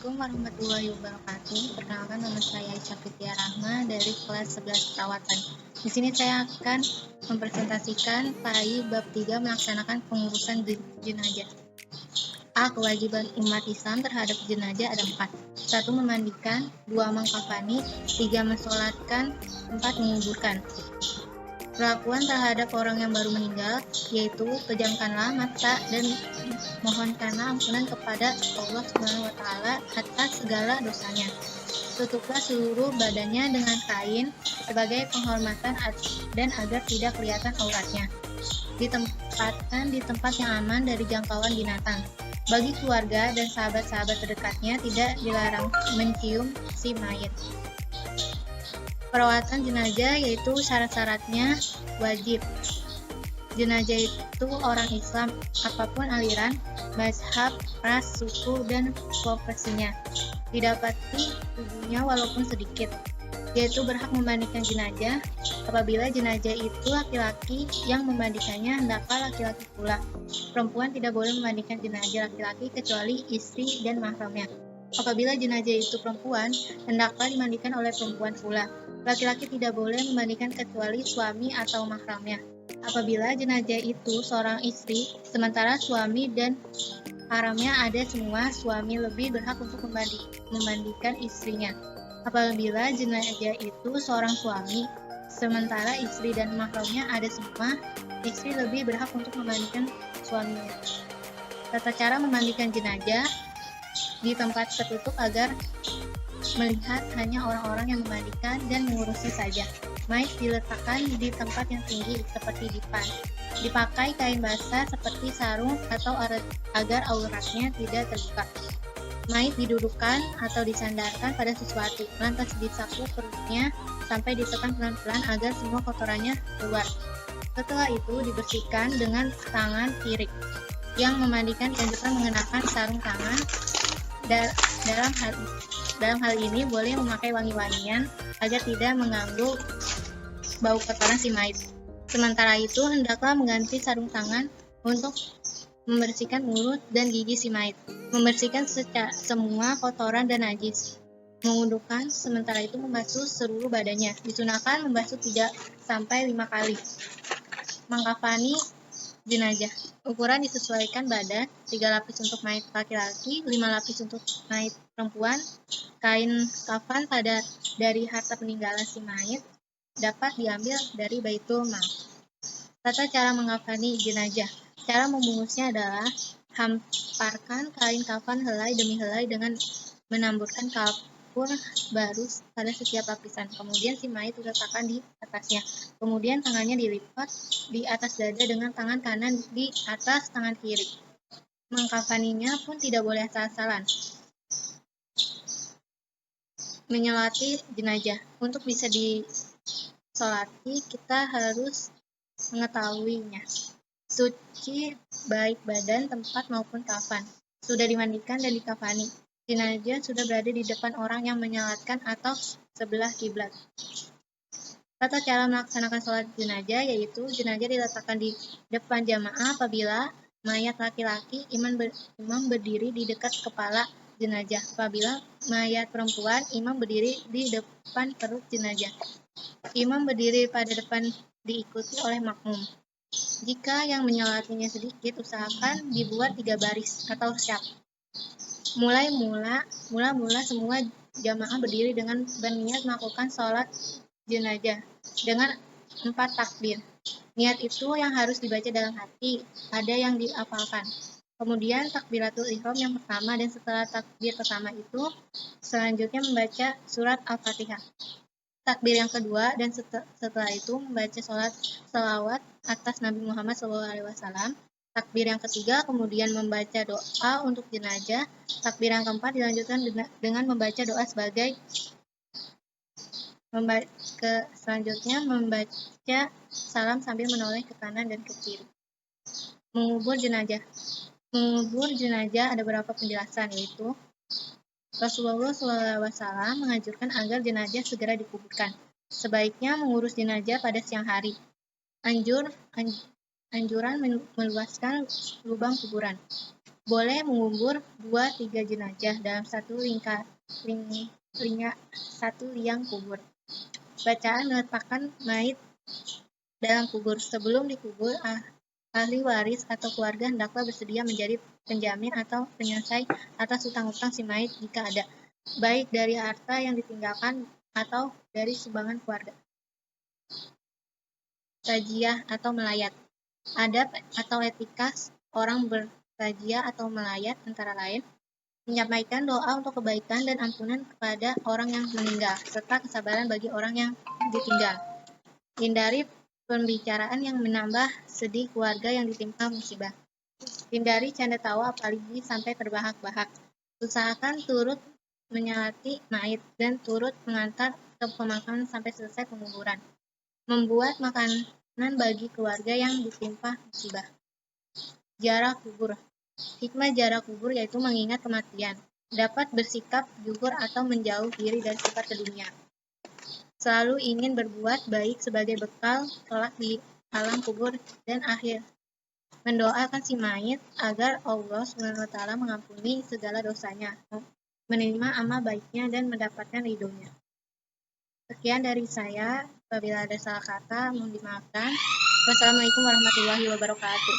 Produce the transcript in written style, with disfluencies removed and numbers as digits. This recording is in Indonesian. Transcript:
Assalamualaikum warahmatullahi wabarakatuh. Perkenalkan, nama saya Aisyah Fitria Rahma dari kelas 11 perawatan. Di sini saya akan mempresentasikan PAI bab 3 melaksanakan pengurusan jenazah. A. Kewajiban umat Islam terhadap jenazah ada 4. 1. Memandikan, 2. Mengkafani, 3. mensolatkan, 4. menguburkan. Perlakuan terhadap orang yang baru meninggal, yaitu pejamkanlah mata dan mohonkanlah ampunan kepada Allah SWT atas segala dosanya. Tutuplah seluruh badannya dengan kain sebagai penghormatan dan agar tidak kelihatan auratnya. Ditempatkan di tempat yang aman dari jangkauan binatang. Bagi keluarga dan sahabat-sahabat terdekatnya tidak dilarang mencium si mayit. Perawatan jenazah yaitu syarat-syaratnya wajib. Jenazah itu orang Islam, apapun aliran, mazhab, ras, suku, dan profesinya. Didapati tubuhnya walaupun sedikit, yaitu berhak memandikan jenazah. Apabila jenazah itu laki-laki, yang memandikannya hendaklah laki-laki pula. Perempuan tidak boleh memandikan jenazah laki-laki kecuali istri dan mahramnya. Apabila jenazah itu perempuan, hendaklah dimandikan oleh perempuan pula. Laki-laki tidak boleh memandikan kecuali suami atau mahramnya. Apabila jenazah itu seorang istri, sementara suami dan haramnya ada semua, suami lebih berhak untuk memandikan istrinya. Apabila jenazah itu seorang suami, sementara istri dan mahramnya ada semua, istri lebih berhak untuk memandikan suaminya. Tata cara memandikan jenazah di tempat tertutup agar melihat hanya orang-orang yang memandikan dan mengurusnya saja. Mayit diletakkan di tempat yang tinggi seperti dipan. Dipakai kain basah seperti sarung atau agar auratnya tidak terbuka. Mayit didudukkan atau disandarkan pada sesuatu, lantas disapu perutnya sampai ditekan pelan-pelan agar semua kotorannya keluar. Setelah itu dibersihkan dengan tangan kiri. Yang memandikan dianjurkan mengenakan sarung tangan. Dalam hal ini boleh memakai wangi-wangian agar tidak mengganggu bau kotoran si mayit. Sementara itu hendaklah mengganti sarung tangan untuk membersihkan mulut dan gigi si mayit, membersihkan semua kotoran dan najis. Mewudukan, sementara itu membasuh seluruh badannya. Disunahkan membasuh 3 sampai 5 kali. Mengkafani jenazah. Ukuran disesuaikan badan, 3 lapis untuk mayit laki-laki, 5 lapis untuk mayit perempuan. Kain kafan dari harta peninggalan si mayit dapat diambil dari Baitul Mal. Tata cara mengkafani jenazah. Cara membungkusnya adalah hamparkan kain kafan helai demi helai dengan menamburkan kapur baru pada setiap lapisan. Kemudian si mayit diletakkan di atasnya. Kemudian tangannya dilipat di atas dada dengan tangan kanan di atas tangan kiri. Mengkafaninya pun tidak boleh asal-asalan. Menyolati jenazah. Untuk bisa disolati, kita harus mengetahuinya. Suci baik badan, tempat maupun kafan. Sudah dimandikan dan dikafani. Jenazah sudah berada di depan orang yang menyolatkan atau sebelah kiblat. Tata cara melaksanakan sholat jenazah yaitu jenazah diletakkan di depan jamaah apabila mayat laki-laki, imam berdiri di dekat kepala jenazah. Apabila mayat perempuan, imam berdiri di depan perut jenazah. Imam berdiri pada depan diikuti oleh makmum. Jika yang menyolatinya sedikit, usahakan dibuat 3 baris atau syaf. Mula-mula semua jamaah berdiri dengan berniat melakukan sholat jenazah dengan 4 takbir. Niat itu yang harus dibaca dalam hati, ada yang dihafalkan. Kemudian takbiratul ihram yang pertama, dan setelah takbir pertama itu selanjutnya membaca surat Al-Fatihah. Takbir yang kedua dan setelah itu membaca sholawat atas Nabi Muhammad SAW. Takbir yang ketiga kemudian membaca doa untuk jenazah. Takbir yang keempat dilanjutkan dengan membaca doa selanjutnya membaca salam sambil menoleh ke kanan dan ke kiri. Mengubur jenazah. Mengubur jenazah ada beberapa penjelasan, yaitu Rasulullah SAW menganjurkan agar jenazah segera dikuburkan. Sebaiknya mengurus jenazah pada siang hari. Anjuran meluaskan lubang kuburan. Boleh mengubur 2-3 jenazah dalam satu liang kubur. Bacaan meletakkan mayit dalam kubur. Sebelum dikubur, ahli waris atau keluarga hendaklah bersedia menjadi penjamin atau penyelesai atas hutang-hutang si mayit jika ada, baik dari harta yang ditinggalkan atau dari sumbangan keluarga. Tajiah atau melayat. Adab atau etika orang bertajiah atau melayat antara lain menyampaikan doa untuk kebaikan dan ampunan kepada orang yang meninggal, serta kesabaran bagi orang yang ditinggal. Hindari pembicaraan yang menambah sedih keluarga yang ditimpa musibah. Hindari canda tawa apalagi sampai terbahak-bahak. Usahakan turut menyalati mayit dan turut mengantar ke pemakaman sampai selesai penguburan. Membuat makanan bagi keluarga yang ditimpa musibah. Ziarah kubur. Hikmah ziarah kubur yaitu mengingat kematian, dapat bersikap jujur atau menjauh diri dari sifat kedunia. Selalu ingin berbuat baik sebagai bekal kelak di alam kubur dan akhir. Mendoakan si mayit agar Allah SWT mengampuni segala dosanya, menerima amal baiknya dan mendapatkan ridhonya. Sekian dari saya. Apabila ada salah kata, mohon dimaafkan. Wassalamualaikum warahmatullahi wabarakatuh.